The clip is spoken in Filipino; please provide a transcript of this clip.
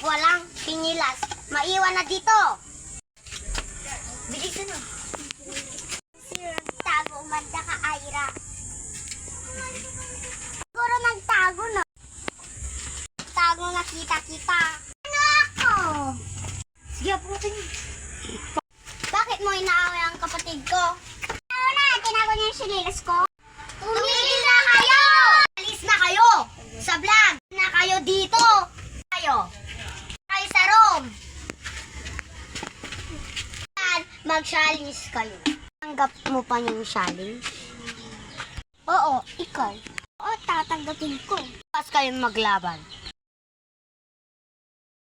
Walang pinilas. Maiwan na dito. Bilisan na. Tago, umanda ka, Ira. Siguro nagtago na. Tago na kita-kita. Ano ako? Sige, putin. Bakit mo inaaway ang kapatid ko? Ano na, tinago niya yung sinilas ko. Tumigil na kayo! Alis na kayo! Sa vlog! Na kayo dito! Kayo! Kayo sa room! Mag-challenge kayo. Tanggap mo pa yung challenge? Oo, ikaw. Oo, tatanggapin ko. Pas kayong maglaban.